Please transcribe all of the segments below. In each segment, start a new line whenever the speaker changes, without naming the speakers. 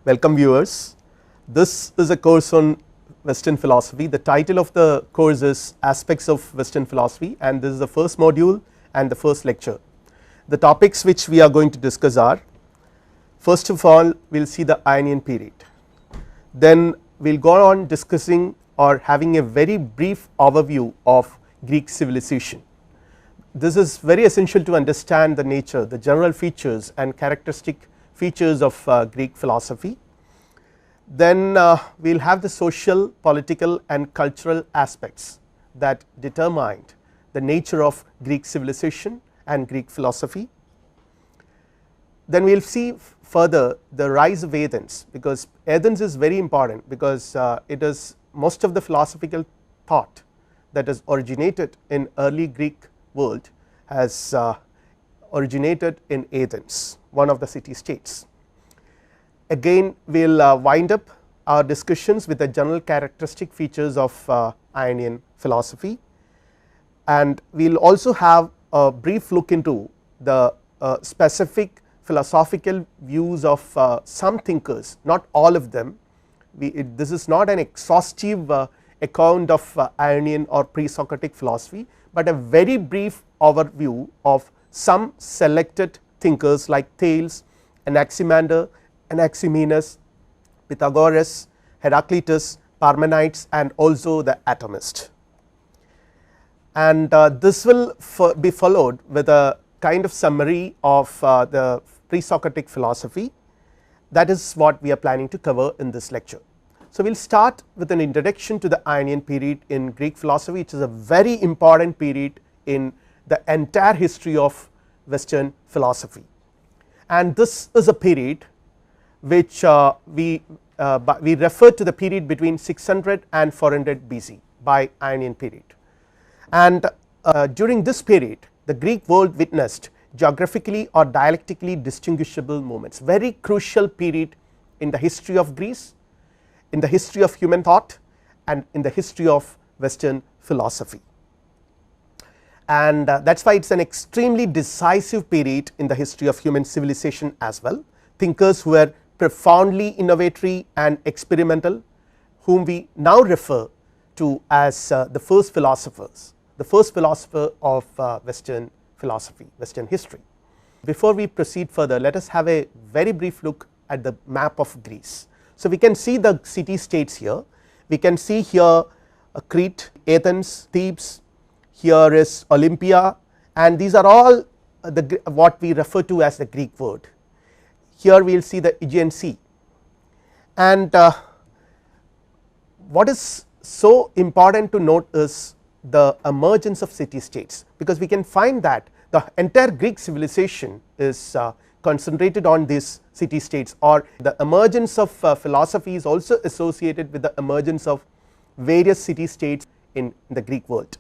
Welcome viewers. This is a course on Western philosophy. The title of the course is Aspects of Western Philosophy, and this is the first module and the first lecture. The topics which we are going to discuss are, first of all we will see the Ionian period, then we will go on discussing or having a very brief overview of Greek civilization. This is very essential to understand the nature, the general features and characteristic features of Greek philosophy. Then we will have the social, political and cultural aspects that determined the nature of Greek civilization and Greek philosophy. Then we will see further the rise of Athens, because Athens is very important, because it is most of the philosophical thought that has originated in early Greek world has originated in Athens, one of the city states. Again we will wind up our discussions with the general characteristic features of Ionian philosophy, and we will also have a brief look into the specific philosophical views of some thinkers, not all of them. This is not an exhaustive account of Ionian or pre-Socratic philosophy, but a very brief overview of some selected thinkers like Thales, Anaximander, Anaximenes, Pythagoras, Heraclitus, Parmenides and also the atomist. And this will be followed with a kind of summary of the pre-Socratic philosophy. That is what we are planning to cover in this lecture. So we will start with an introduction to the Ionian period in Greek philosophy, which is a very important period in the entire history of Western philosophy, and this is a period which we refer to the period between 600 and 400 BC by Ionian period. And during this period the Greek world witnessed geographically or dialectically distinguishable moments, very crucial period in the history of Greece, in the history of human thought and in the history of Western philosophy. And that is why it is an extremely decisive period in the history of human civilization as well. Thinkers who were profoundly innovatory and experimental, whom we now refer to as the first philosophers, the first philosopher of Western philosophy, Western history. Before we proceed further, let us have a very brief look at the map of Greece. So we can see the city states here, we can see here Crete, Athens, Thebes, here is Olympia, and these are all what we refer to as the Greek world. Here we will see the Aegean Sea, and what is so important to note is the emergence of city states, because we can find that the entire Greek civilization is concentrated on these city states, or the emergence of philosophy is also associated with the emergence of various city states in the Greek world.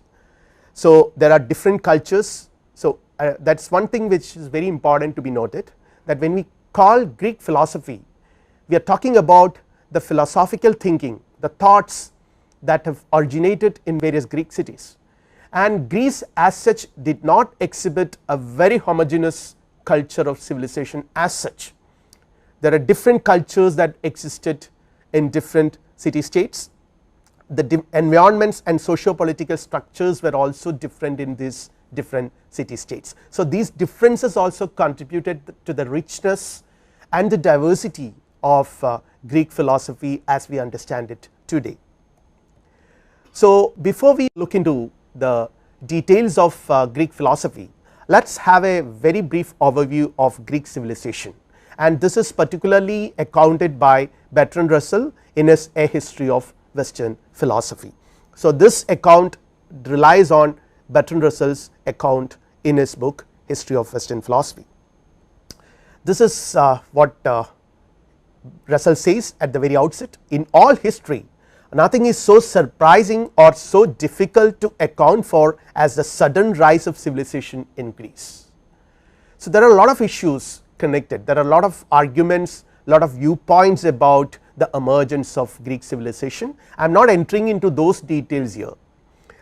So there are different cultures. So that is one thing which is very important to be noted, that when we call Greek philosophy, we are talking about the philosophical thinking, the thoughts that have originated in various Greek cities, and Greece as such did not exhibit a very homogeneous culture of civilization as such. There are different cultures that existed in different city states. The environments and socio-political structures were also different in these different city states. So these differences also contributed to the richness and the diversity of Greek philosophy as we understand it today. So before we look into the details of Greek philosophy, let us have a very brief overview of Greek civilization, and this is particularly accounted by Bertrand Russell in his A History of Western Philosophy. So this account relies on Bertrand Russell's account in his book History of Western Philosophy. This is what Russell says at the very outset: in all history nothing is so surprising or so difficult to account for as the sudden rise of civilization in Greece. So there are a lot of issues connected, there are a lot of arguments, lot of viewpoints about the emergence of Greek civilization. I am not entering into those details here.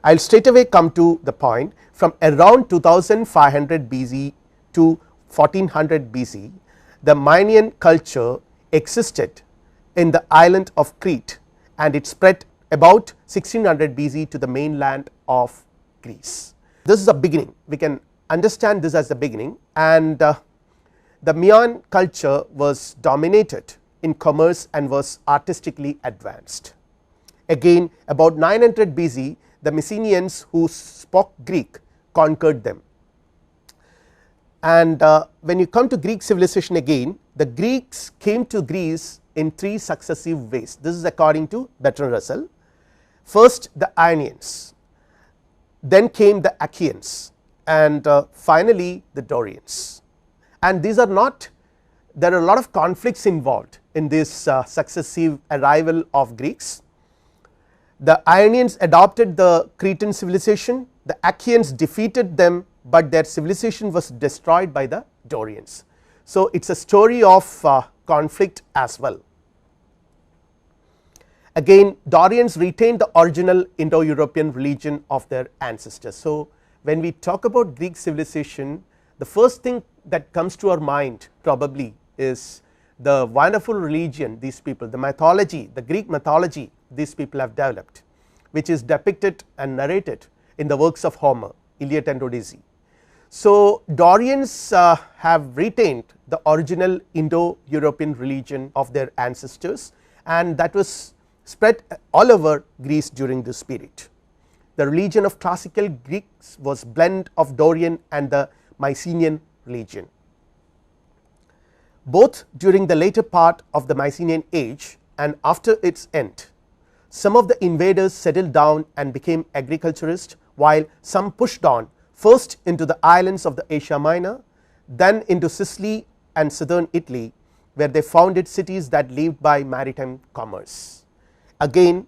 I will straight away come to the point. From around 2500 BC to 1400 BC, the Minoan culture existed in the island of Crete, and it spread about 1600 BC to the mainland of Greece. This is a beginning, we can understand this as the beginning, and the Mayan culture was dominated in commerce and was artistically advanced. Again about 900 BC, the Mycenaeans who spoke Greek conquered them, and when you come to Greek civilization again, the Greeks came to Greece in 3 successive ways. This is according to Bertrand Russell. First the Ionians, then came the Achaeans, and finally the Dorians, and these are not, there are a lot of conflicts involved in this successive arrival of Greeks. The Ionians adopted the Cretan civilization, the Achaeans defeated them, but their civilization was destroyed by the Dorians. So it is a story of conflict as well. Again Dorians retained the original Indo-European religion of their ancestors. So when we talk about Greek civilization, the first thing that comes to our mind probably is the wonderful religion these people, the mythology, the Greek mythology these people have developed, which is depicted and narrated in the works of Homer, Iliad and Odyssey. So Dorians have retained the original Indo-European religion of their ancestors, and that was spread all over Greece during this period. The religion of classical Greeks was blend of Dorian and the Mycenaean religion. Both during the later part of the Mycenaean age and after its end, some of the invaders settled down and became agriculturists, while some pushed on first into the islands of the Asia Minor, then into Sicily and southern Italy, where they founded cities that lived by maritime commerce. Again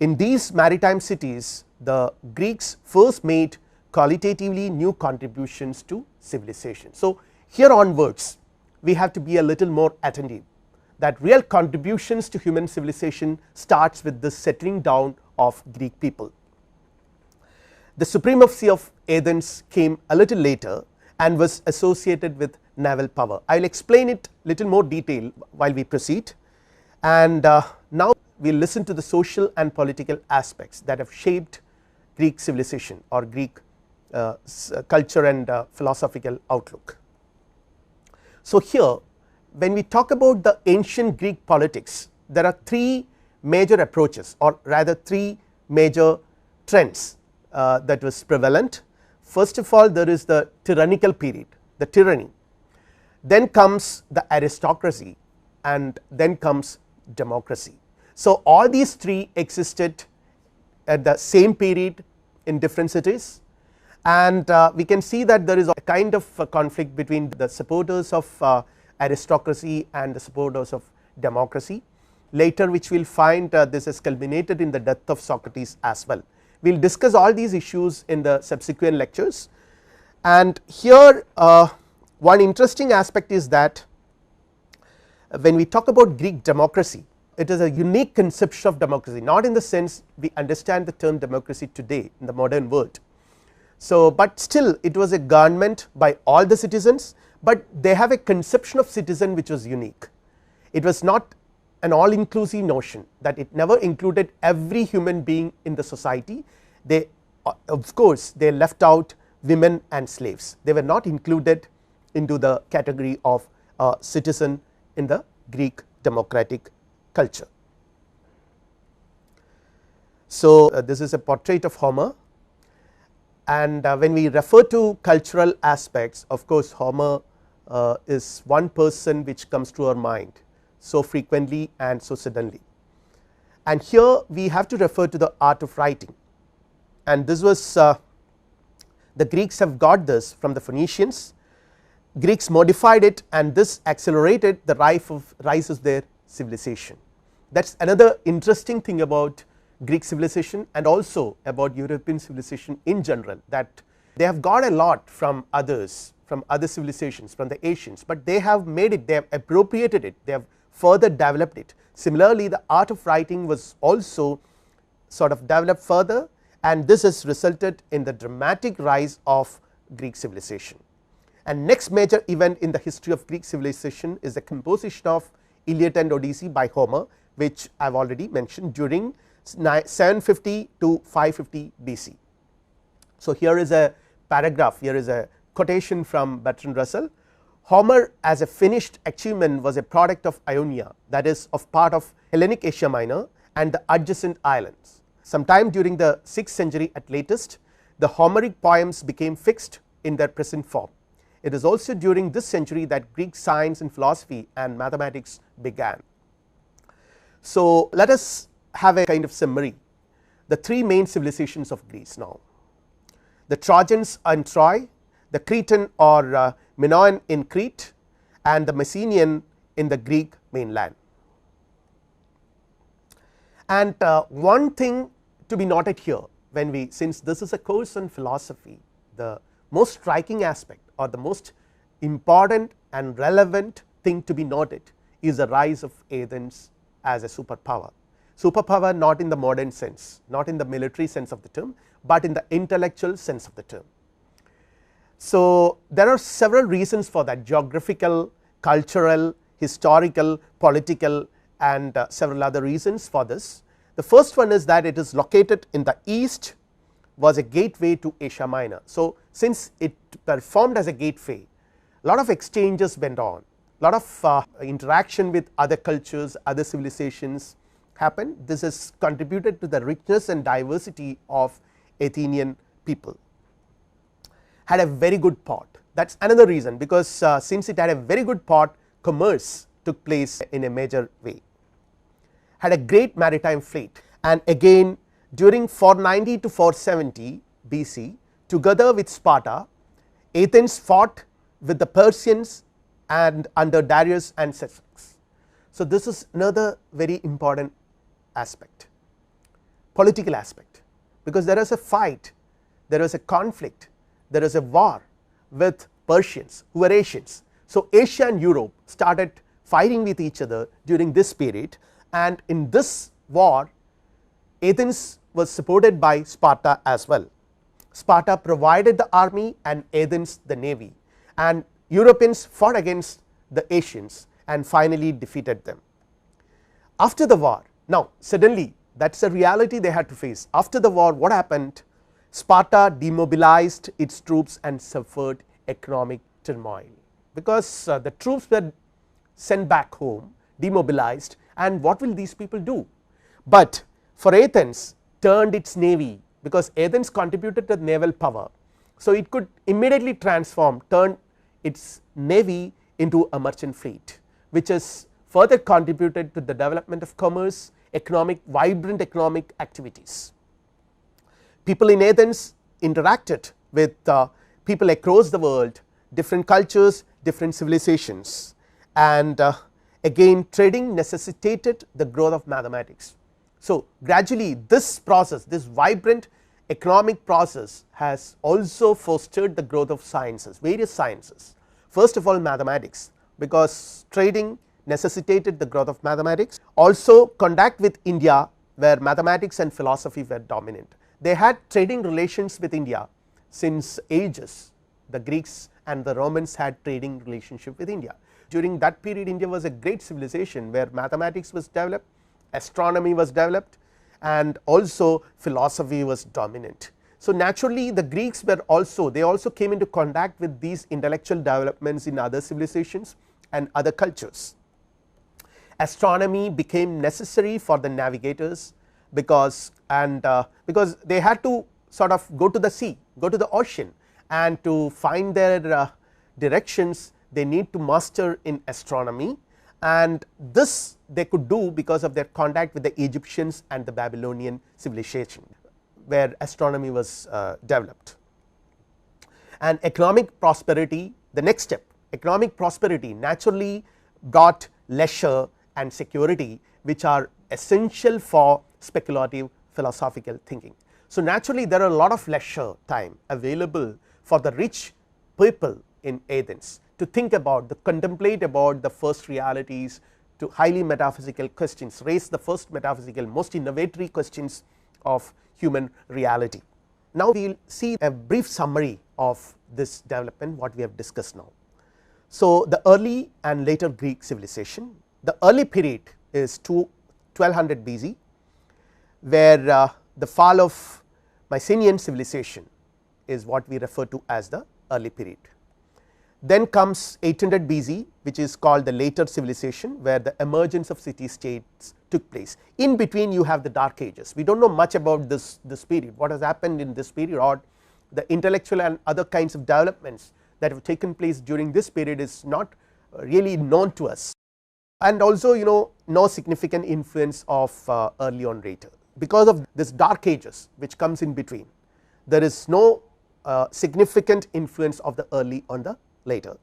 in these maritime cities, the Greeks first made qualitatively new contributions to civilization. So here onwards we have to be a little more attentive, that real contributions to human civilization starts with the settling down of Greek people. The supremacy of Athens came a little later and was associated with naval power. I will explain it little more detail while we proceed, and now we will listen to the social and political aspects that have shaped Greek civilization or Greek culture and philosophical outlook. So here when we talk about the ancient Greek politics, there are 3 major approaches, or rather 3 major trends that was prevalent. First of all, there is the tyrannical period, the tyranny, then comes the aristocracy, and then comes democracy. So all these 3 existed at the same period in different cities, and we can see that there is a kind of a conflict between the supporters of aristocracy and the supporters of democracy. Later which we will find this has culminated in the death of Socrates as well. We will discuss all these issues in the subsequent lectures, and here one interesting aspect is that when we talk about Greek democracy, it is a unique conception of democracy, not in the sense we understand the term democracy today in the modern world. So but still it was a government by all the citizens, but they have a conception of citizen which was unique. It was not an all inclusive notion, that it never included every human being in the society. They of course they left out women and slaves, they were not included into the category of citizen in the Greek democratic culture. So this is a portrait of Homer, and when we refer to cultural aspects, of course Homer is one person which comes to our mind so frequently and so suddenly, and here we have to refer to the art of writing, and this was the Greeks have got this from the Phoenicians. Greeks modified it, and this accelerated the rise of their civilization. That is another interesting thing about Greek civilization and also about European civilization in general, that they have got a lot from others, from other civilizations, from the Asians, but they have made it, they have appropriated it, they have further developed it. Similarly, the art of writing was also sort of developed further, and this has resulted in the dramatic rise of Greek civilization. And next major event in the history of Greek civilization is the composition of Iliad and Odyssey by Homer, which I have already mentioned during 750 to 550 BC. So, here is a paragraph, here is a quotation from Bertrand Russell. Homer as a finished achievement was a product of Ionia, that is of part of Hellenic Asia Minor and the adjacent islands. Sometime during the 6th century at latest, the Homeric poems became fixed in their present form. It is also during this century that Greek science and philosophy and mathematics began. So, let us have a kind of summary, the three main civilizations of Greece now: the Trojans in Troy, the Cretan or Minoan in Crete, and the Messenian in the Greek mainland. And one thing to be noted here, when we, since this is a course on philosophy, the most striking aspect or the most important and relevant thing to be noted is the rise of Athens as a superpower. Superpower not in the modern sense, not in the military sense of the term, but in the intellectual sense of the term. So, there are several reasons for that: geographical, cultural, historical, political, and several other reasons for this. The first one is that it is located in the east, was a gateway to Asia Minor. So, since it performed as a gateway, a lot of exchanges went on, lot of interaction with other cultures, other civilizations happened. This has contributed to the richness and diversity of Athenian people. Had a very good port, that is another reason, because since it had a very good port, commerce took place in a major way. Had a great maritime fleet, and again during 490 to 470 BC, together with Sparta, Athens fought with the Persians and under Darius and Xerxes. So, this is another very important aspect, political aspect, because there is a fight, there is a conflict, there is a war with Persians who were Asians. So, Asia and Europe started fighting with each other during this period, and in this war Athens was supported by Sparta as well. Sparta provided the army and Athens the navy, and Europeans fought against the Asians and finally defeated them. After the war, now suddenly that is a reality they had to face. After the war, what happened? Sparta demobilized its troops and suffered economic turmoil, because the troops were sent back home, demobilized, and what will these people do? But for Athens turned its navy, because Athens contributed to naval power. So, it could immediately transform, turn its navy into a merchant fleet, which has further contributed to the development of commerce, economic, vibrant economic activities. People in Athens interacted with people across the world, different cultures, different civilizations, and again trading necessitated the growth of mathematics. So, gradually this process, this vibrant economic process has also fostered the growth of sciences, various sciences. First of all, mathematics, because trading necessitated the growth of mathematics. Also contact with India, where mathematics and philosophy were dominant. They had trading relations with India since ages. The Greeks and the Romans had trading relationship with India. During that period, India was a great civilization where mathematics was developed, astronomy was developed, and also philosophy was dominant. So, naturally the Greeks were also, they also came into contact with these intellectual developments in other civilizations and other cultures. Astronomy became necessary for the navigators, because because they had to sort of go to the sea, go to the ocean, and to find their directions they need to master in astronomy, and this they could do because of their contact with the Egyptians and the Babylonian civilization, where astronomy was developed. And economic prosperity, the next step, economic prosperity naturally brought leisure and security, which are essential for speculative philosophical thinking. So, naturally there are a lot of leisure time available for the rich people in Athens to think about, to contemplate about the first realities, to highly metaphysical questions, raise the first metaphysical, most innovatory questions of human reality. Now, we will see a brief summary of this development, what we have discussed now. So, the early and later Greek civilization, the early period is 2 1200 BC, where the fall of Mycenaean civilization is what we refer to as the early period. Then comes 800 BC, which is called the later civilization, where the emergence of city states took place. In between you have the dark ages. We do not know much about this period, what has happened in this period, or the intellectual and other kinds of developments that have taken place during this period is not really known to us, and also no significant influence of early on later. Because of this dark ages which comes in between, there is no significant influence of the early on the later.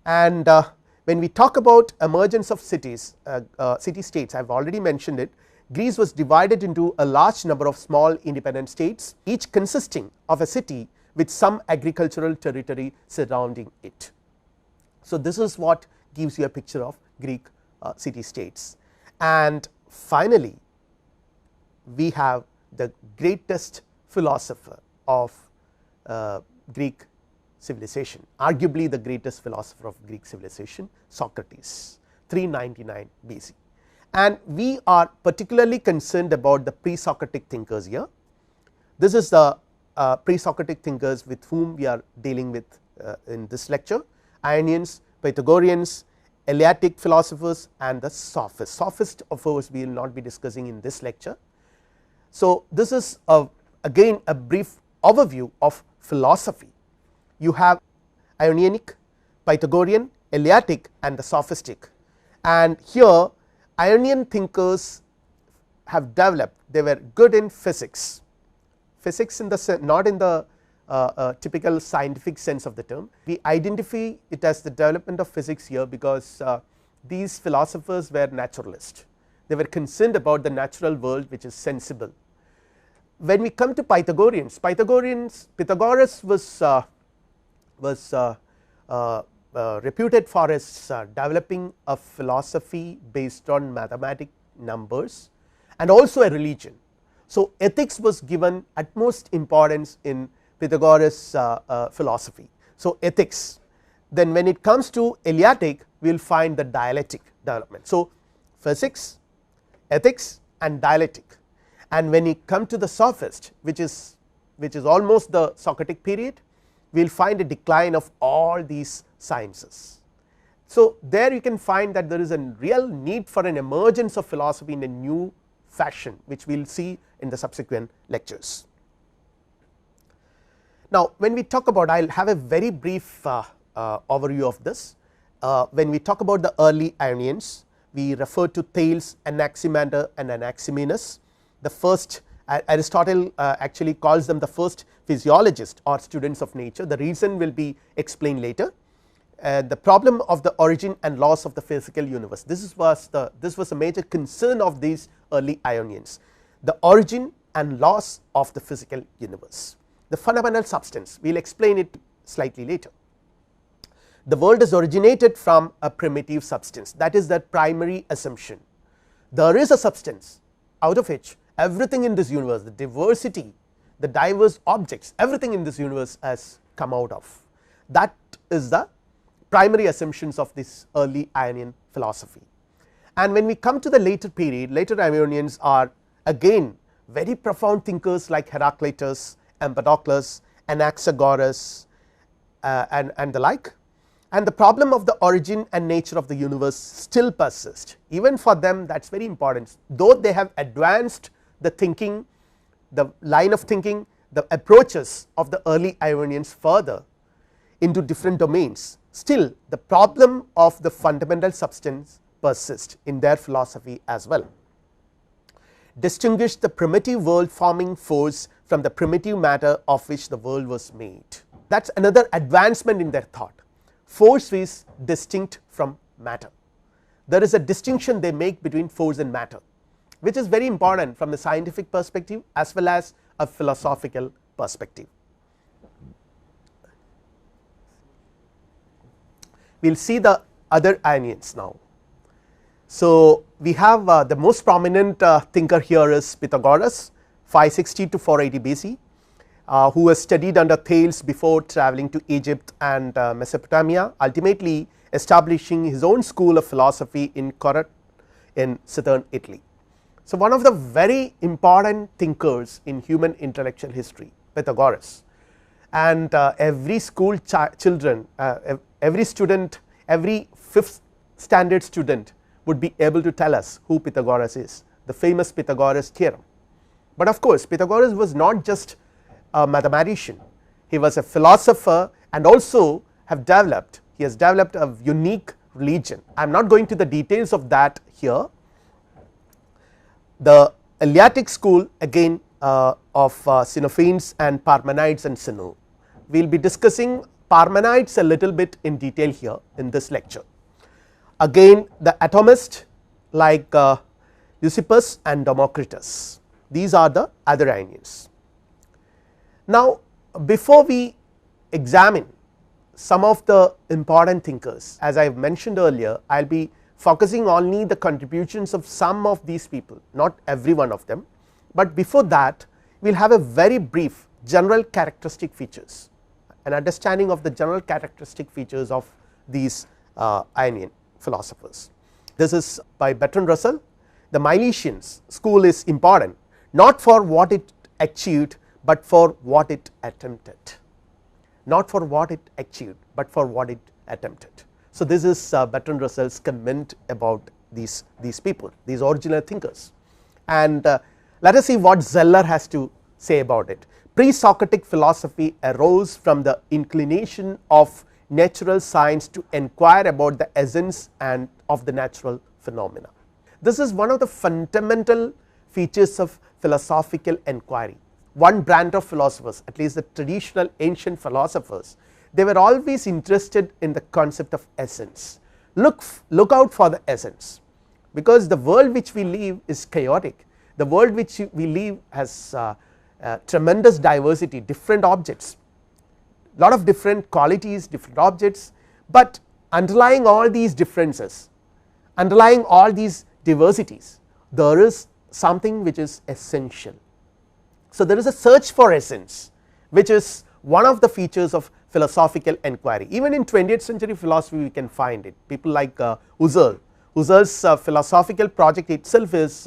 And when we talk about emergence of cities, city states, I have already mentioned it. Greece was divided into a large number of small independent states, each consisting of a city with some agricultural territory surrounding it. So this is what gives you a picture of Greek city states. And finally we have the greatest philosopher of Greek civilization, arguably the greatest philosopher of Greek civilization, Socrates, 399 BC. And we are particularly concerned about the pre-Socratic thinkers here. This is the pre-Socratic thinkers with whom we are dealing with in this lecture: Ionians, Pythagoreans, Eleatic philosophers, and the Sophists. Sophists of course we will not be discussing in this lecture. So this is again a brief overview of philosophy. You have Ionianic, Pythagorean, Eleatic, and the Sophistic, and here Ionian thinkers have developed. They were good in physics in the not in the typical scientific sense of the term. We identify it as the development of physics here because these philosophers were naturalists. They were concerned about the natural world which is sensible. When we come to Pythagoreans, Pythagoras was reputed for his developing a philosophy based on mathematic numbers and also a religion. So ethics was given utmost importance in Pythagoras philosophy. So ethics. Then when it comes to Eleatic, we will find the dialectic development. So physics, ethics, and dialectic. And when you come to the Sophist, which is almost the Socratic period, we will find a decline of all these sciences. So there you can find that there is a real need for an emergence of philosophy in a new fashion, which we will see in the subsequent lectures. Now when we talk about, I will have a very brief overview of this. When we talk about the early Ionians, we refer to Thales, Anaximander, and Anaximenes. The first, Aristotle actually calls them the first physiologists or students of nature. The reason will be explained later. The problem of the origin and loss of the physical universe, this was a major concern of these early Ionians, the origin and loss of the physical universe. The fundamental substance, we will explain it slightly later. The world is originated from a primitive substance, that is the primary assumption. There is a substance out of which everything in this universe, the diversity, the diverse objects, everything in this universe has come out of. That is the primary assumptions of this early Ionian philosophy. And when we come to the later period, later Ionians are again very profound thinkers like Heraclitus, Empedocles, Anaxagoras, and the like. And the problem of the origin and nature of the universe still persists. Even for them, that is very important. Though they have advanced the thinking, the line of thinking, the approaches of the early Ionians further into different domains, still the problem of the fundamental substance persists in their philosophy as well. Distinguish the primitive world forming force from the primitive matter of which the world was made. That is another advancement in their thought. Force is distinct from matter. There is a distinction they make between force and matter, which is very important from the scientific perspective as well as a philosophical perspective. We will see the other Ionians now. So we have the most prominent thinker here is Pythagoras, 560 to 480 BC, who was studied under Thales before travelling to Egypt and Mesopotamia, ultimately establishing his own school of philosophy in Corot in southern Italy. So, one of the very important thinkers in human intellectual history, Pythagoras, and every school children, every student, every 5th standard student would be able to tell us who Pythagoras is, the famous Pythagoras theorem. But of course, Pythagoras was not just a mathematician, he was a philosopher and also he has developed a unique religion. I am not going to the details of that here. The Eleatic school again of Xenophanes and Parmenides and Zeno. We will be discussing Parmenides a little bit in detail here in this lecture. Again the atomist like Leucippus and Democritus, these are the other Ionians. Now, before we examine some of the important thinkers, as I have mentioned earlier, I will be focusing only the contributions of some of these people, not every one of them, but before that we will have a very brief general characteristic features, an understanding of the general characteristic features of these Ionian philosophers. This is by Bertrand Russell. The Milesian school is important not for what it achieved, but for what it attempted, not for what it achieved, but for what it attempted. So, this is Bertrand Russell's comment about these people, these original thinkers, and let us see what Zeller has to say about it. Pre-Socratic philosophy arose from the inclination of natural science to enquire about the essence and of the natural phenomena. This is one of the fundamental features of philosophical enquiry. One brand of philosophers, at least the traditional ancient philosophers, they were always interested in the concept of essence. Look out for the essence, because the world which we live is chaotic, the world which we live has tremendous diversity, different objects, lot of different qualities, different objects, but underlying all these differences, underlying all these diversities, there is something which is essential. So, there is a search for essence, which is one of the features of philosophical enquiry. Even in 20th century philosophy we can find it. People like Husserl. Husserl's philosophical project itself is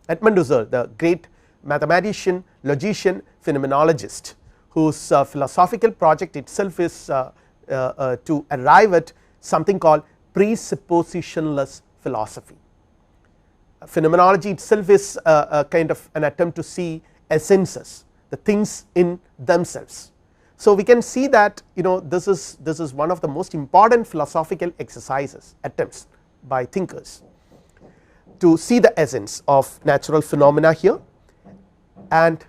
Edmund Husserl, the great mathematician, logician, phenomenologist, whose philosophical project itself is to arrive at something called presuppositionless philosophy. Phenomenology itself is a kind of an attempt to see essences, the things in themselves. So, we can see that this is one of the most important philosophical exercises, attempts by thinkers to see the essence of natural phenomena here, and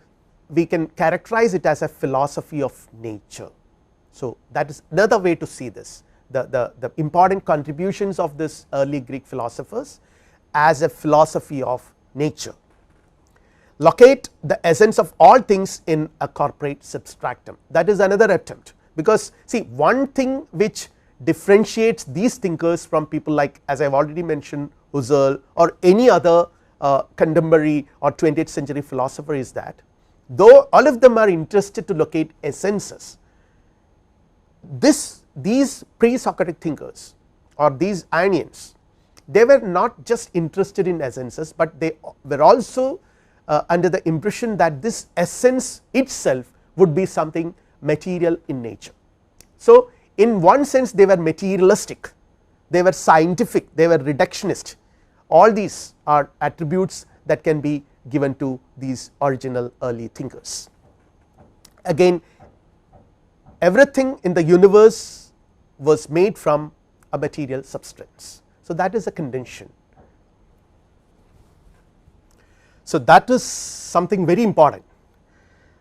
we can characterize it as a philosophy of nature. So, that is another way to see this, the important contributions of this early Greek philosophers as a philosophy of nature. Locate the essence of all things in a corporate substratum, that is another attempt, because see, one thing which differentiates these thinkers from people like, as I have already mentioned, Husserl or any other contemporary or 20th century philosopher, is that though all of them are interested to locate essences, these pre-Socratic thinkers or these Ionians, they were not just interested in essences, but they were also under the impression that this essence itself would be something material in nature. So, in one sense they were materialistic, they were scientific, they were reductionist. All these are attributes that can be given to these original early thinkers. Again, everything in the universe was made from a material substance. So, that is a contention. So, that is something very important,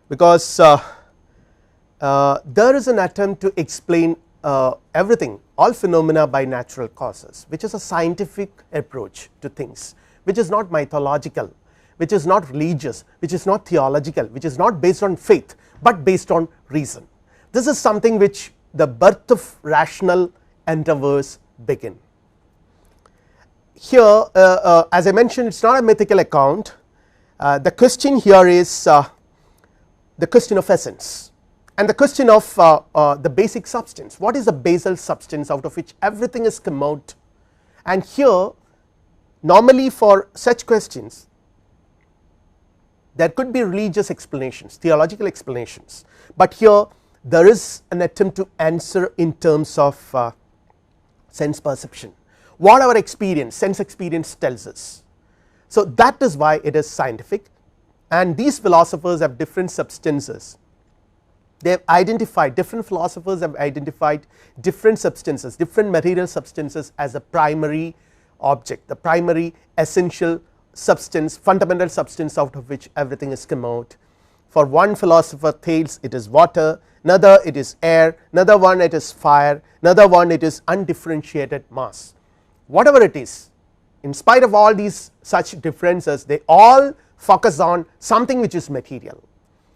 because there is an attempt to explain everything, all phenomena by natural causes, which is a scientific approach to things, which is not mythological, which is not religious, which is not theological, which is not based on faith, but based on reason. This is something which the birth of rational endeavors begin. Here, as I mentioned, it is not a mythical account. The question here is the question of essence and the question of the basic substance. What is the basal substance out of which everything is come out? And here, normally for such questions, there could be religious explanations, theological explanations, but here there is an attempt to answer in terms of sense perception, what our experience, sense experience tells us. So that is why it is scientific, and these philosophers have different substances. They have identified, different philosophers have identified different substances, different material substances as a primary object, the primary essential substance, fundamental substance out of which everything is come out. For one philosopher Thales it is water, another it is air, another one it is fire, another one it is undifferentiated mass. Whatever it is, in spite of all these such differences, they all focus on something which is material.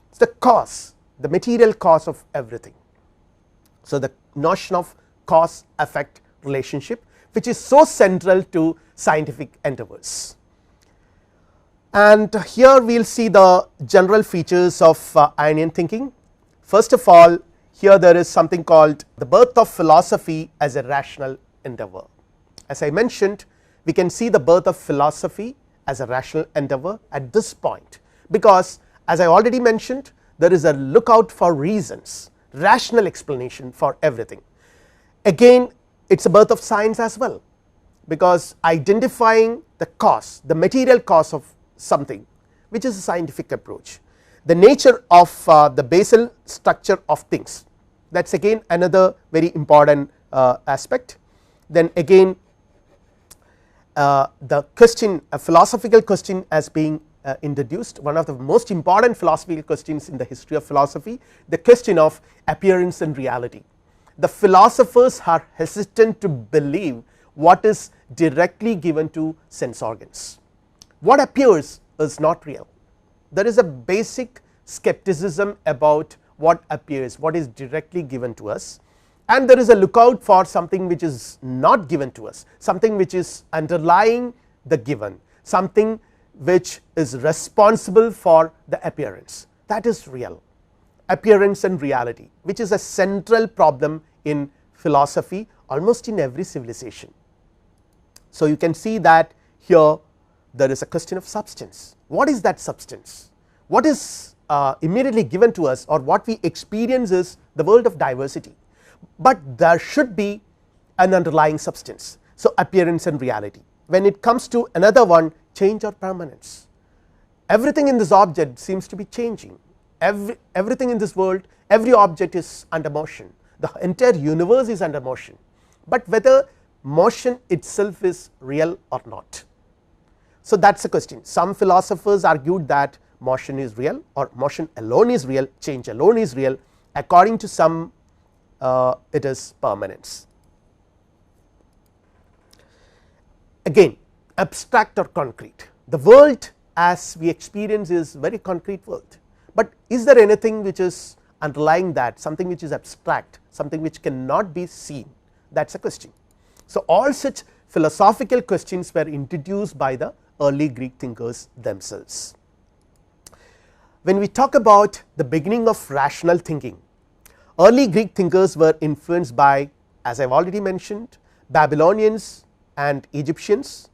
It is the cause, the material cause of everything. So the notion of cause effect relationship, which is so central to scientific endeavors. And here we will see the general features of Ionian thinking. First of all, here there is something called the birth of philosophy as a rational endeavor. As I mentioned, we can see the birth of philosophy as a rational endeavor at this point, because as I already mentioned, there is a lookout for reasons, rational explanation for everything. Again, it is a birth of science as well, because identifying the cause, the material cause of something, which is a scientific approach, the nature of the basal structure of things, that is again another very important aspect. Then again the question, a philosophical question as being introduced, one of the most important philosophical questions in the history of philosophy, the question of appearance and reality. The philosophers are hesitant to believe what is directly given to sense organs. What appears is not real. There is a basic skepticism about what appears, what is directly given to us, and there is a lookout for something which is not given to us, something which is underlying the given, something which is responsible for the appearance, that is real. Appearance and reality, which is a central problem in philosophy almost in every civilization. So you can see that here there is a question of substance. What is that substance? What is immediately given to us, or what we experience is the world of diversity, but there should be an underlying substance. So appearance and reality. When it comes to another one, change or permanence, everything in this object seems to be changing, everything in this world, every object is under motion, the entire universe is under motion, but whether motion itself is real or not. So that is the question. Some philosophers argued that motion is real, or motion alone is real, change alone is real. According to some it is permanence. Again, abstract or concrete, the world as we experience is very concrete world, but is there anything which is underlying that, something which is abstract, something which cannot be seen, that is a question. So all such philosophical questions were introduced by the early Greek thinkers themselves. When we talk about the beginning of rational thinking, early Greek thinkers were influenced by, as I have already mentioned, Babylonians and Egyptians.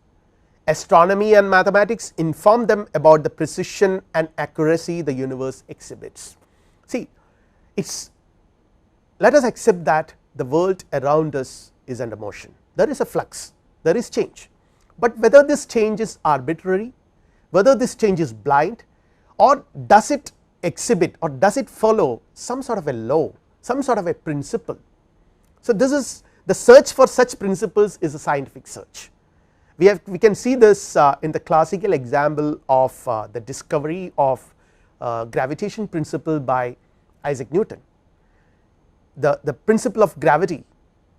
Astronomy and mathematics informed them about the precision and accuracy the universe exhibits. See, let us accept that the world around us is under motion, there is a flux, there is change, but whether this change is arbitrary, whether this change is blind, or does it exhibit, or does it follow some sort of a law, some sort of a principle. So this is the search for such principles is a scientific search. We can see this in the classical example of the discovery of gravitation principle by Isaac Newton. The principle of gravity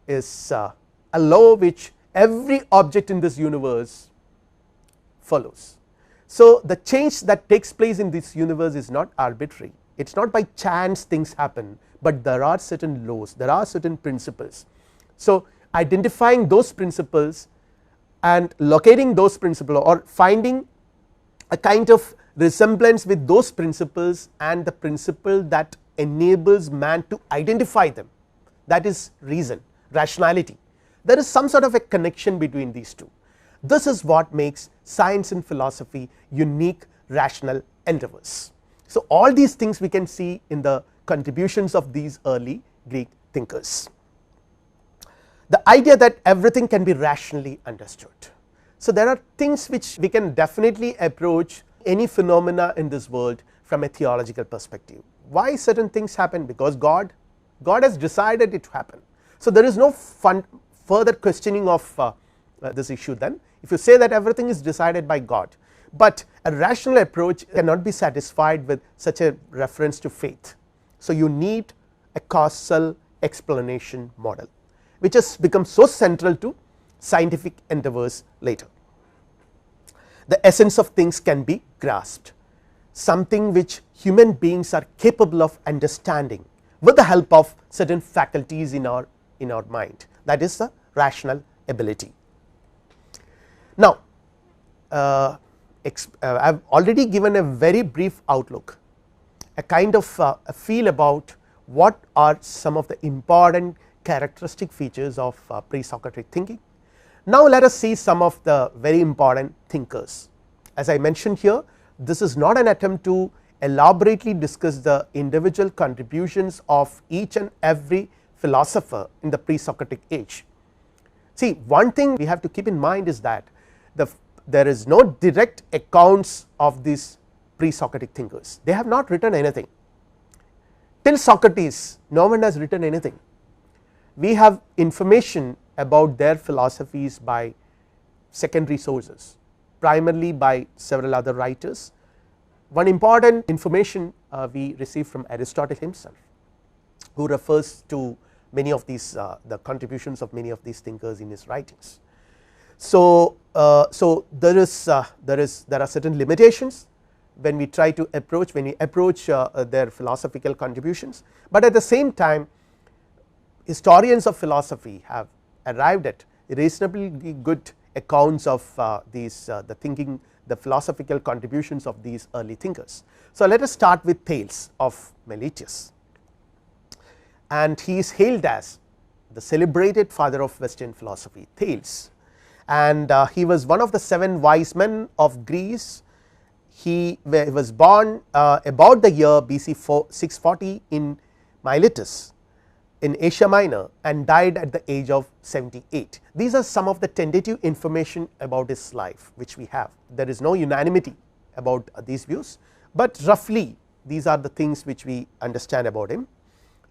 is a law which every object in this universe follows. So the change that takes place in this universe is not arbitrary, it is not by chance things happen, but there are certain laws, there are certain principles. So identifying those principles and locating those principles, or finding a kind of resemblance with those principles and the principle that enables man to identify them, that is reason, rationality. There is some sort of a connection between these two. This is what makes science and philosophy unique rational endeavors. So, all these things we can see in the contributions of these early Greek thinkers. The idea that everything can be rationally understood. So, there are things which we can definitely approach any phenomena in this world from a theological perspective. Why certain things happen? Because God has decided it to happen. So, there is no further questioning of this issue then, if you say that everything is decided by God, but a rational approach cannot be satisfied with such a reference to faith. So, you need a causal explanation model, which has become so central to scientific endeavors later. The essence of things can be grasped, something which human beings are capable of understanding with the help of certain faculties in our mind, that is the rational ability. Now, I have already given a very brief outlook, a kind of a feel about what are some of the important characteristic features of pre-Socratic thinking. Now, let us see some of the very important thinkers. As I mentioned here, this is not an attempt to elaborately discuss the individual contributions of each and every philosopher in the pre-Socratic age. See, one thing we have to keep in mind is that there is no direct accounts of these pre-Socratic thinkers. They have not written anything. Till Socrates, no one has written anything. We have information about their philosophies by secondary sources, primarily by several other writers. One important information we receive from Aristotle himself, who refers to many of these the contributions of many of these thinkers in his writings. So, there are certain limitations when we try to approach their philosophical contributions, but at the same time historians of philosophy have arrived at reasonably good accounts of the philosophical contributions of these early thinkers. So, let us start with Thales of Miletus, and he is hailed as the celebrated father of Western philosophy, Thales, and he was one of the 7 wise men of Greece. He was born about the year BC 640 in Miletus in Asia Minor and died at the age of 78. These are some of the tentative information about his life which we have. There is no unanimity about these views, but roughly these are the things which we understand about him.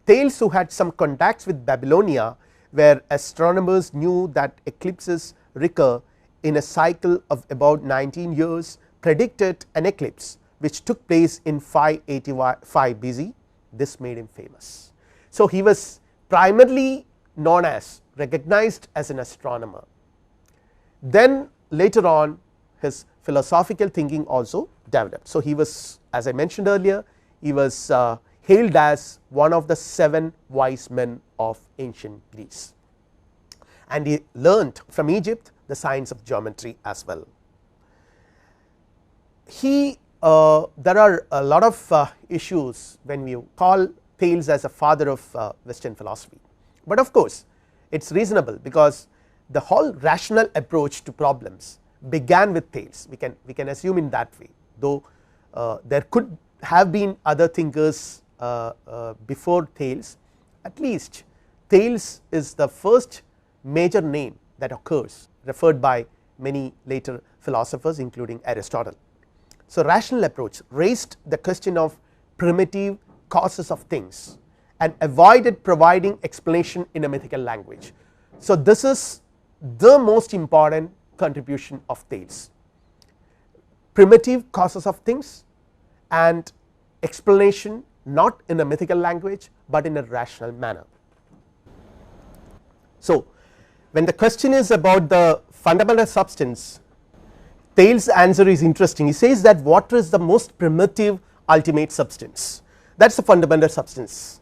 Thales, who had some contacts with Babylonia, where astronomers knew that eclipses recur in a cycle of about 19 years, predicted an eclipse which took place in 585 BC. This made him famous. So, he was primarily known as, recognized as an astronomer. Then later on his philosophical thinking also developed. So, he was, as I mentioned earlier, he was hailed as one of the 7 wise men of ancient Greece, and he learnt from Egypt the science of geometry as well. There are a lot of issues when we call Thales as a father of Western philosophy, but of course it is reasonable because the whole rational approach to problems began with Thales. We can assume in that way, though there could have been other thinkers before Thales. At least Thales is the first major name that occurs, referred by many later philosophers including Aristotle. So, rational approach raised the question of primitive causes of things and avoided providing explanation in a mythical language. So, this is the most important contribution of Thales: primitive causes of things and explanation not in a mythical language, but in a rational manner. So, when the question is about the fundamental substance, Thales' answer is interesting. He says that water is the most primitive ultimate substance, that is the fundamental substance.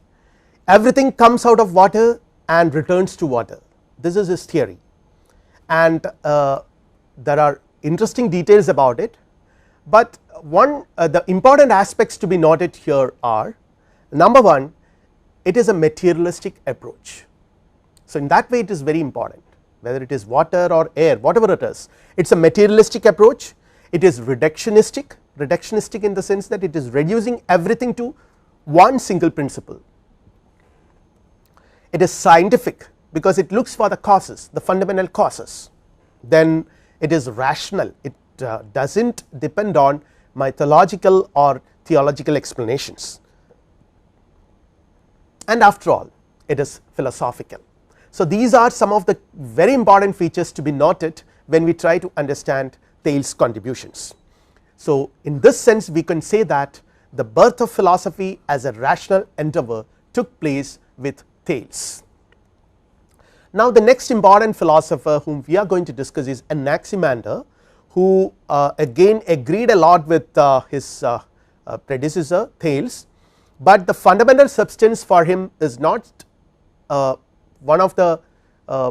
Everything comes out of water and returns to water. This is his theory, and there are interesting details about it, but the important aspects to be noted here are: number one, it is a materialistic approach. So, in that way it is very important, whether it is water or air, whatever it is a materialistic approach. It is reductionistic, reductionistic in the sense that it is reducing everything to one single principle. It is scientific because it looks for the causes, the fundamental causes. Then it is rational, it does not depend on mythological or theological explanations, and after all it is philosophical. So, these are some of the very important features to be noted when we try to understand Thales' contributions. So, in this sense we can say that the birth of philosophy as a rational endeavour took place with Thales. Now, the next important philosopher whom we are going to discuss is Anaximander, who again agreed a lot with his predecessor Thales, but the fundamental substance for him is not one of the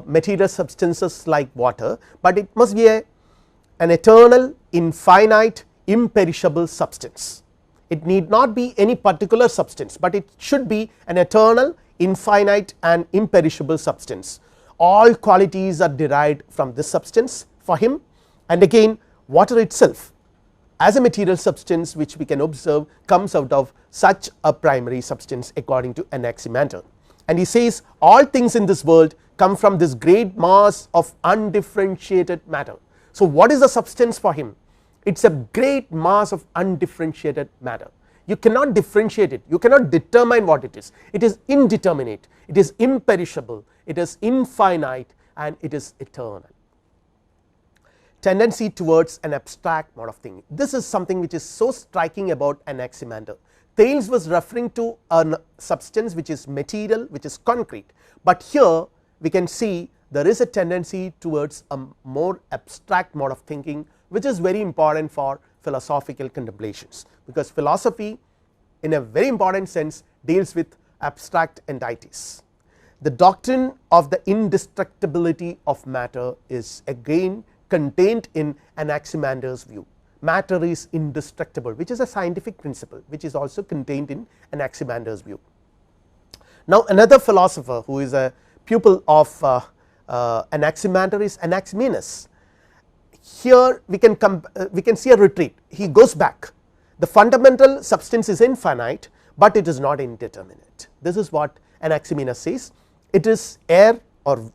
material substances like water, but it must be an eternal, infinite, imperishable substance. It need not be any particular substance, but it should be an eternal, infinite and imperishable substance. All qualities are derived from this substance for him, and again water itself as a material substance which we can observe comes out of such a primary substance according to Anaximander. And he says all things in this world come from this great mass of undifferentiated matter. So, what is the substance for him? It is a great mass of undifferentiated matter. You cannot differentiate it, you cannot determine what it is indeterminate, it is imperishable, it is infinite and it is eternal. Tendency towards an abstract mode of thinking, this is something which is so striking about Anaximander. Thales was referring to a substance which is material, which is concrete, but here we can see there is a tendency towards a more abstract mode of thinking, which is very important for philosophical contemplations, because philosophy in a very important sense deals with abstract entities. The doctrine of the indestructibility of matter is again contained in Anaximander's view. Matter is indestructible, which is a scientific principle which is also contained in Anaximander's view. Now, another philosopher who is a pupil of Anaximander is Anaximenes. Here we can see a retreat, he goes back. The fundamental substance is infinite, but it is not indeterminate. This is what Anaximenes says. It is air or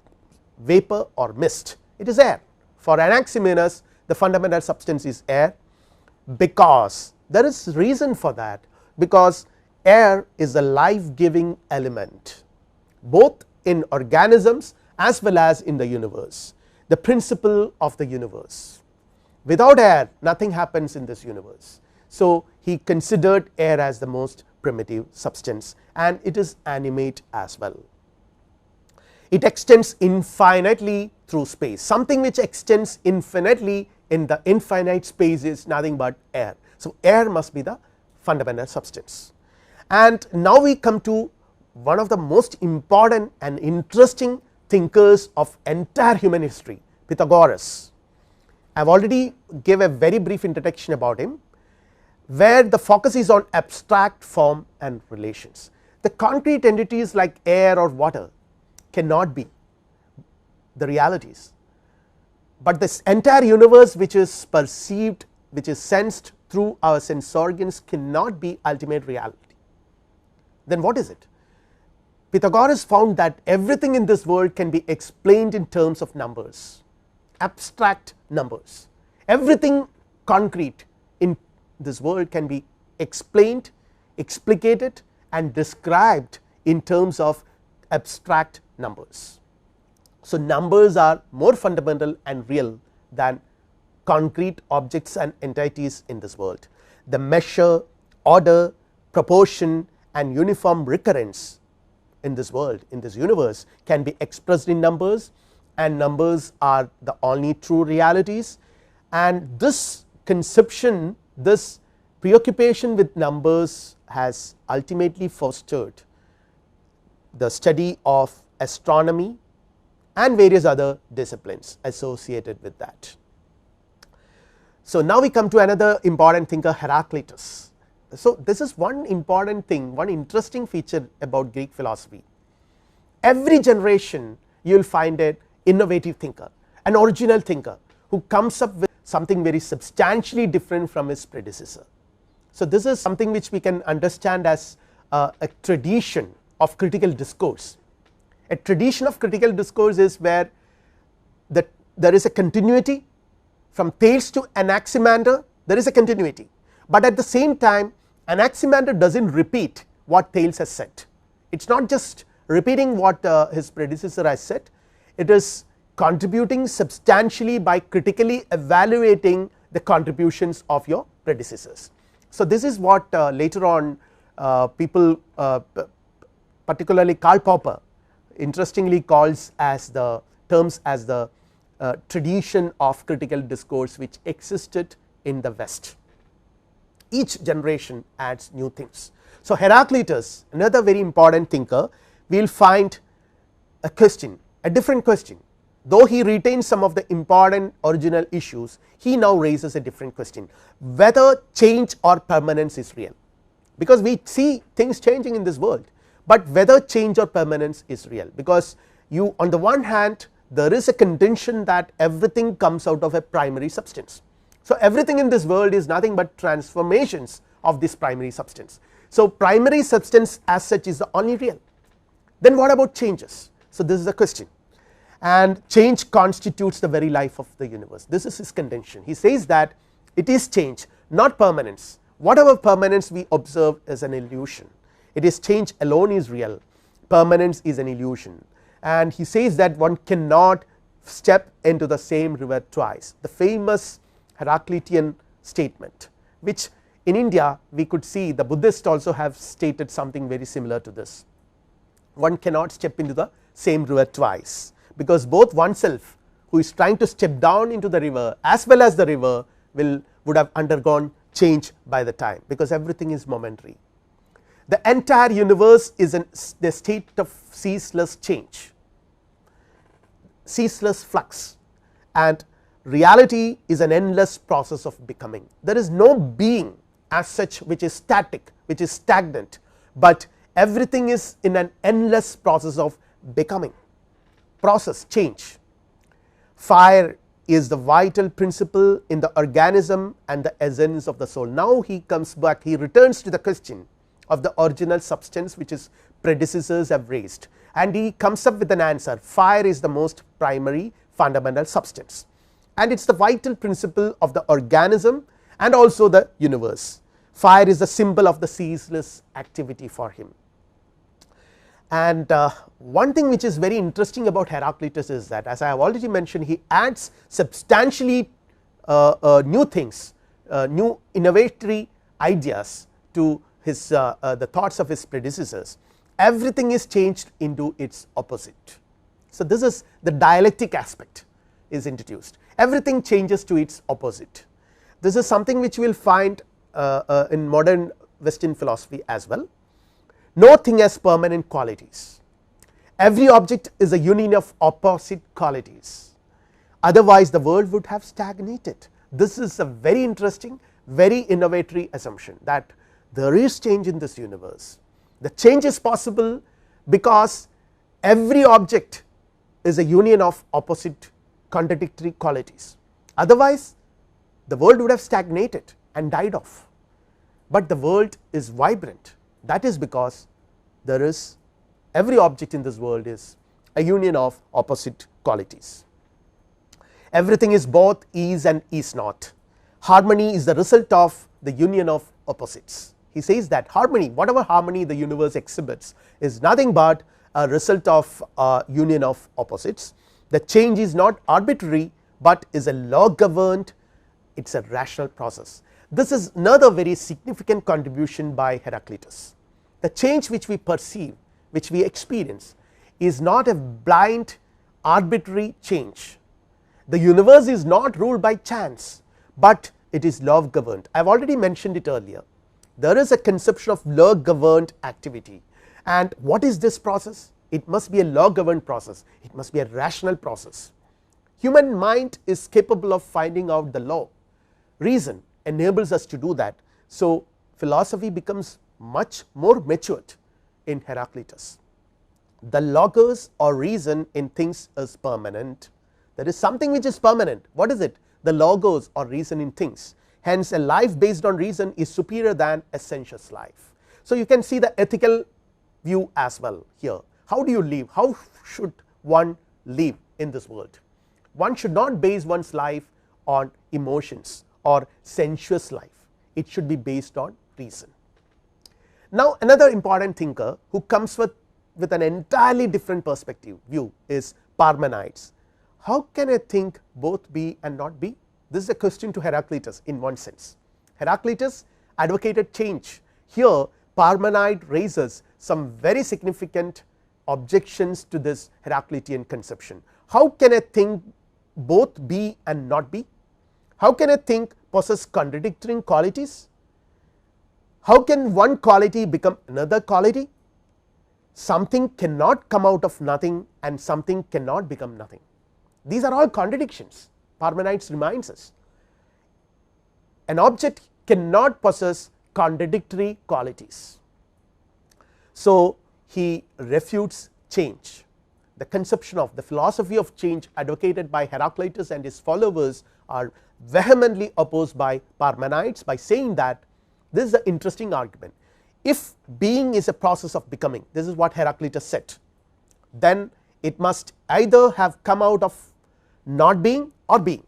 vapor or mist, it is air. For Anaximenes the fundamental substance is air, because there is reason for that, because air is a life giving element both in organisms as well as in the universe, the principle of the universe. Without air nothing happens in this universe. So, he considered air as the most primitive substance and it is animate as well. It extends infinitely through space, something which extends infinitely in the infinite space is nothing but air. So, air must be the fundamental substance. And now we come to one of the most important and interesting thinkers of entire human history, Pythagoras. I have already gave a very brief introduction about him, where the focus is on abstract form and relations. The concrete entities like air or water cannot be the realities, but this entire universe which is perceived, which is sensed through our sense organs cannot be ultimate reality. Then what is it? Pythagoras found that everything in this world can be explained in terms of numbers, abstract numbers. Everything concrete in this world can be explained, explicated and described in terms of abstract numbers. So, numbers are more fundamental and real than concrete objects and entities in this world. The measure, order, proportion and uniform recurrence in this world, in this universe can be expressed in numbers, and numbers are the only true realities. And this conception, this preoccupation with numbers has ultimately fostered the study of astronomy and various other disciplines associated with that. So, now we come to another important thinker, Heraclitus. So, this is one important thing, one interesting feature about Greek philosophy. Every generation you will find an innovative thinker, an original thinker who comes up with something very substantially different from his predecessor. So, this is something which we can understand as a tradition of critical discourse. A tradition of critical discourse is where there is a continuity from Thales to Anaximander, there is a continuity, but at the same time Anaximander does not repeat what Thales has said. It is not just repeating what his predecessor has said, it is contributing substantially by critically evaluating the contributions of your predecessors. So, this is what later on people particularly Karl Popper interestingly calls as the terms as the tradition of critical discourse which existed in the West. Each generation adds new things. So, Heraclitus, another very important thinker, we will find a question, a different question. Though he retains some of the important original issues, he now raises a different question, whether change or permanence is real, because we see things changing in this world, but whether change or permanence is real, because you on the one hand there is a contention that everything comes out of a primary substance. So, everything in this world is nothing but transformations of this primary substance. So, primary substance as such is the only real. Then what about changes? So, this is the question, and change constitutes the very life of the universe. This is his contention. He says that it is change, not permanence. Whatever permanence we observe is an illusion. It is change alone is real, permanence is an illusion. And he says that one cannot step into the same river twice, the famous Heraclitean statement, which in India we could see the Buddhists also have stated something very similar to this. One cannot step into the same river twice, because both oneself who is trying to step down into the river as well as the river would have undergone change by the time, because everything is momentary. The entire universe is in the state of ceaseless change, ceaseless flux, and reality is an endless process of becoming. There is no being as such which is static, which is stagnant, but everything is in an endless process of becoming, process, change. Fire is the vital principle in the organism and the essence of the soul. Now he comes back, he returns to the question of the original substance which his predecessors have raised, and he comes up with an answer. Fire is the most primary fundamental substance, and it is the vital principle of the organism and also the universe. Fire is the symbol of the ceaseless activity for him. And one thing which is very interesting about Heraclitus is that, as I have already mentioned, he adds substantially new things, new innovatory ideas to his the thoughts of his predecessors. Everything is changed into its opposite. So, this is the dialectic aspect is introduced, everything changes to its opposite. This is something which we will find in modern Western philosophy as well. No thing has permanent qualities, every object is a union of opposite qualities, otherwise the world would have stagnated. This is a very interesting, very innovatory assumption, that there is change in this universe. The change is possible because every object is a union of opposite contradictory qualities, otherwise the world would have stagnated and died off, but the world is vibrant. That is because there is every object in this world is a union of opposite qualities. Everything is both is and is not. Harmony is the result of the union of opposites. He says that harmony, whatever harmony the universe exhibits, is nothing but a result of union of opposites. The change is not arbitrary, but is a law governed, it is a rational process. This is another very significant contribution by Heraclitus. The change which we perceive, which we experience, is not a blind arbitrary change. The universe is not ruled by chance, but it is law governed. I have already mentioned it earlier. There is a conception of law governed activity, and what is this process? It must be a law governed process, it must be a rational process. Human mind is capable of finding out the law, reason enables us to do that. So, philosophy becomes much more matured in Heraclitus. The logos or reason in things is permanent. There is something which is permanent. What is it? the logos or reason in things. Hence a life based on reason is superior than a sensuous life. So you can see the ethical view as well here. How do you live? How should one live in this world? One should not base one's life on emotions or sensuous life, it should be based on reason. Now another important thinker who comes with an entirely different perspective view is Parmenides. How can a thing both be and not be? This is a question to Heraclitus in one sense. Heraclitus advocated change. Here Parmenides raises some very significant objections to this Heraclitean conception. How can a thing both be and not be? How can a thing possess contradictory qualities? How can one quality become another quality? Something cannot come out of nothing and something cannot become nothing. These are all contradictions. Parmenides reminds us an object cannot possess contradictory qualities. So he refutes change. The conception of the philosophy of change advocated by Heraclitus and his followers are vehemently opposed by Parmenides by saying that this is an interesting argument. If being is a process of becoming, this is what Heraclitus said, then it must either have come out of not being or being.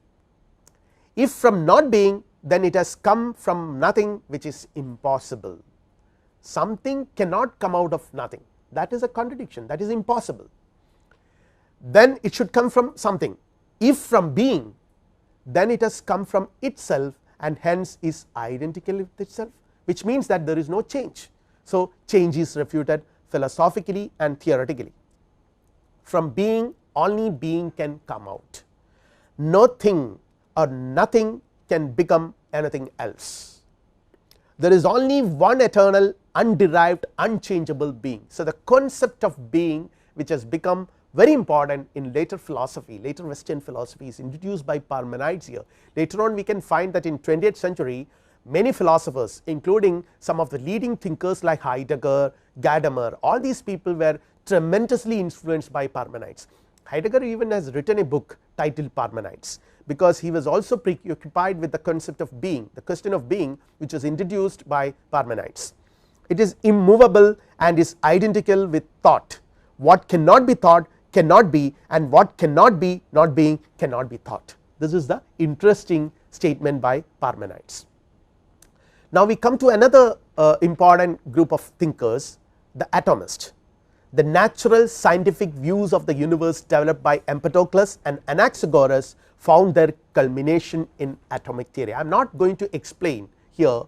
If from not being, then it has come from nothing, which is impossible. Something cannot come out of nothing, that is a contradiction, that is impossible. Then it should come from something. If from being, then it has come from itself and hence is identical with itself, which means that there is no change. So change is refuted philosophically and theoretically. From being only being can come out. No thing or nothing can become anything else. There is only one eternal, underived, unchangeable being. So the concept of being, which has become very important in later philosophy, later Western philosophy, is introduced by Parmenides here. Later on we can find that in 20th century many philosophers, including some of the leading thinkers like Heidegger, Gadamer, all these people were tremendously influenced by Parmenides. Heidegger even has written a book titled Parmenides, because he was also preoccupied with the concept of being, the question of being, which was introduced by Parmenides. It is immovable and is identical with thought. What cannot be thought cannot be, and what cannot be not being cannot be thought. This is the interesting statement by Parmenides. Now we come to another important group of thinkers, the atomists. The natural scientific views of the universe developed by Empedocles and Anaxagoras found their culmination in atomic theory. I am not going to explain here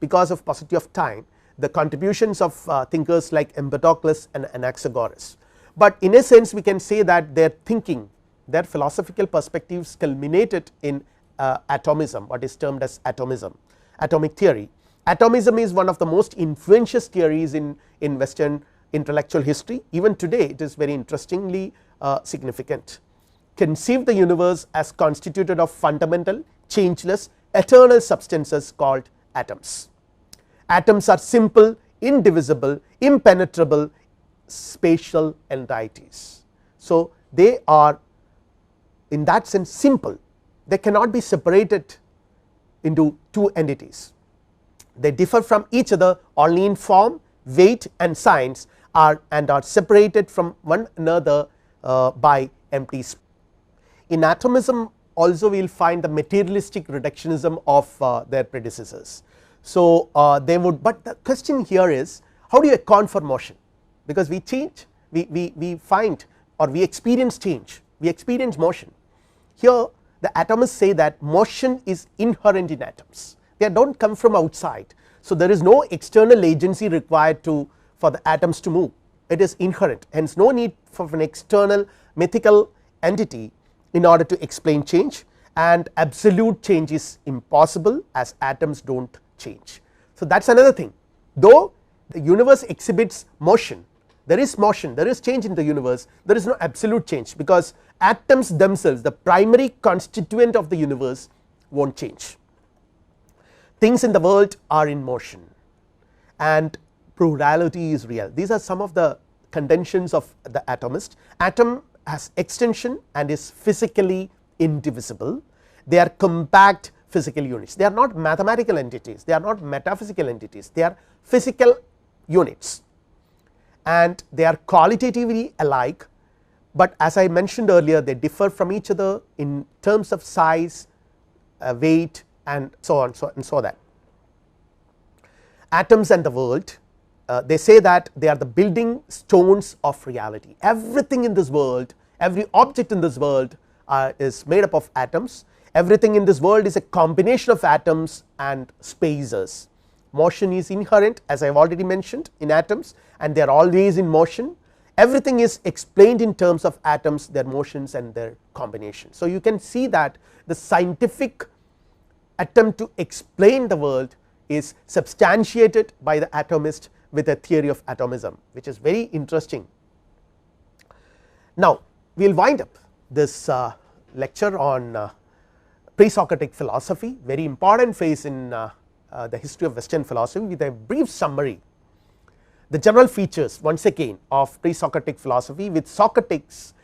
because of paucity of time the contributions of thinkers like Empedocles and Anaxagoras, but in a sense we can say that their thinking, their philosophical perspectives culminated in atomism, what is termed as atomism, atomic theory. Atomism is one of the most influential theories in Western intellectual history. Even today it is very interestingly significant. Conceived the universe as constituted of fundamental, changeless, eternal substances called atoms. Atoms are simple, indivisible, impenetrable spatial entities. So they are in that sense simple, they cannot be separated into two entities. They differ from each other only in form, weight and signs, and are separated from one another by empty space. In atomism also we will find the materialistic reductionism of their predecessors. So they would, but the question here is, how do you account for motion? Because we change, we find or we experience change, we experience motion. Here the atomists say that motion is inherent in atoms, they do not come from outside. So there is no external agency required for the atoms to move, it is inherent, hence no need for an external mythical entity in order to explain change, and absolute change is impossible as atoms do not change. So that is another thing, though the universe exhibits motion, there is motion, there is change in the universe, there is no absolute change, because atoms themselves, the primary constituent of the universe, will not change. Things in the world are in motion and plurality is real. These are some of the contentions of the atomist. Atom has extension and is physically indivisible, they are compact physical units, they are not mathematical entities, they are not metaphysical entities, they are physical units and they are qualitatively alike, but as I mentioned earlier they differ from each other in terms of size, weight and so on so that. Atoms and the world, they say that they are the building stones of reality. Everything in this world, every object in this world is made up of atoms. Everything in this world is a combination of atoms and spaces. Motion is inherent, as I have already mentioned, in atoms, and they are always in motion. Everything is explained in terms of atoms, their motions and their combination. So you can see that the scientific attempt to explain the world is substantiated by the atomist with a theory of atomism, which is very interesting. Now we will wind up this lecture on pre-Socratic philosophy, very important phase in the history of Western philosophy, with a brief summary. The general features once again of pre-Socratic philosophy: with Socrates,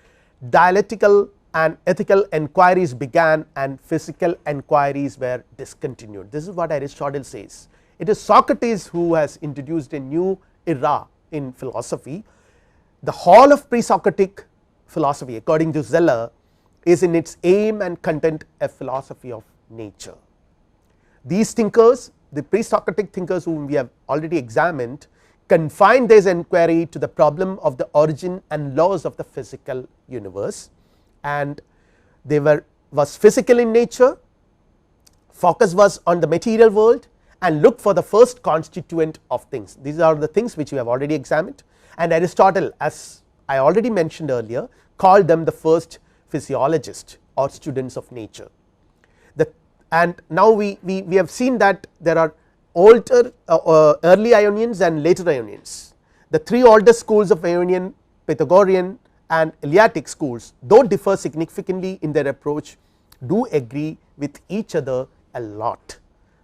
dialectical and ethical enquiries began and physical enquiries were discontinued. This is what Aristotle says. It is Socrates who has introduced a new era in philosophy. The whole of pre-Socratic philosophy, according to Zeller, is in its aim and content a philosophy of nature. These thinkers, the pre-Socratic thinkers whom we have already examined, confined this enquiry to the problem of the origin and laws of the physical universe, and they was physical in nature, focus was on the material world and looked for the first constituent of things. These are the things which we have already examined, and Aristotle, as I already mentioned earlier, called them the first physiologists or students of nature. And now we have seen that there are older early Ionians and later Ionians. The three oldest schools of Ionian, Pythagorean and Eleatic schools, though differ significantly in their approach, do agree with each other a lot,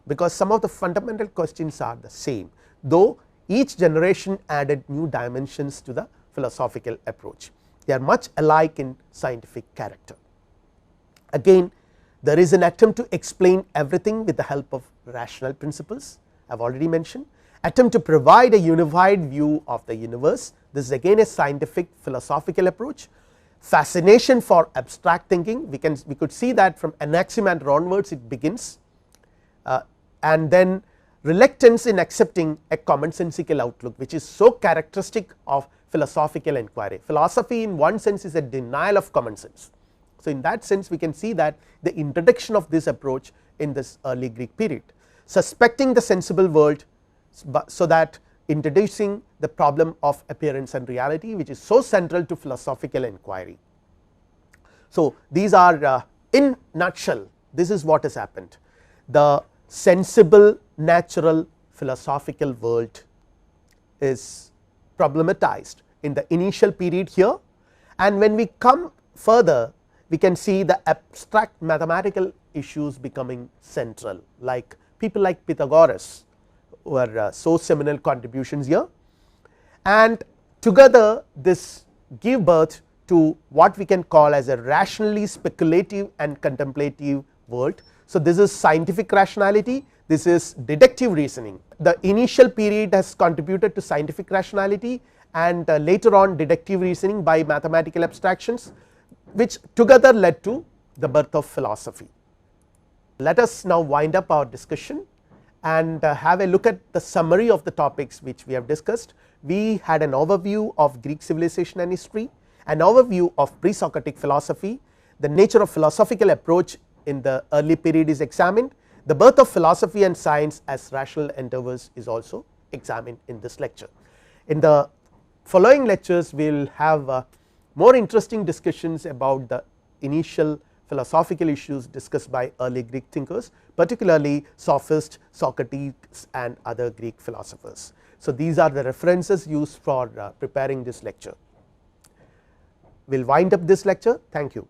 because some of the fundamental questions are the same, though each generation added new dimensions to the philosophical approach. They are much alike in scientific character. Again, there is an attempt to explain everything with the help of rational principles, I have already mentioned. Attempt to provide a unified view of the universe, this is again a scientific philosophical approach. Fascination for abstract thinking, we could see that from Anaximander onwards it begins, and then reluctance in accepting a commonsensical outlook, which is so characteristic of philosophical inquiry. Philosophy in one sense is a denial of common sense. So in that sense we can see that the introduction of this approach in this early Greek period, suspecting the sensible world, so that introducing the problem of appearance and reality, which is so central to philosophical inquiry. So these are in nutshell, this is what has happened. The sensible, natural, philosophical world is problematized in the initial period here, and when we come further we can see the abstract mathematical issues becoming central, like people like Pythagoras were so seminal contributions here, and together this give birth to what we can call as a rationally speculative and contemplative world. So this is scientific rationality, this is deductive reasoning. The initial period has contributed to scientific rationality, and later on deductive reasoning by mathematical abstractions, which together led to the birth of philosophy. Let us now wind up our discussion and have a look at the summary of the topics which we have discussed. We had an overview of Greek civilization and history, an overview of pre-Socratic philosophy, the nature of philosophical approach in the early period is examined, the birth of philosophy and science as rational endeavors is also examined in this lecture. In the following lectures we will have more interesting discussions about the initial philosophical issues discussed by early Greek thinkers, particularly sophists, Socrates and other Greek philosophers. So these are the references used for preparing this lecture. We will wind up this lecture. Thank you.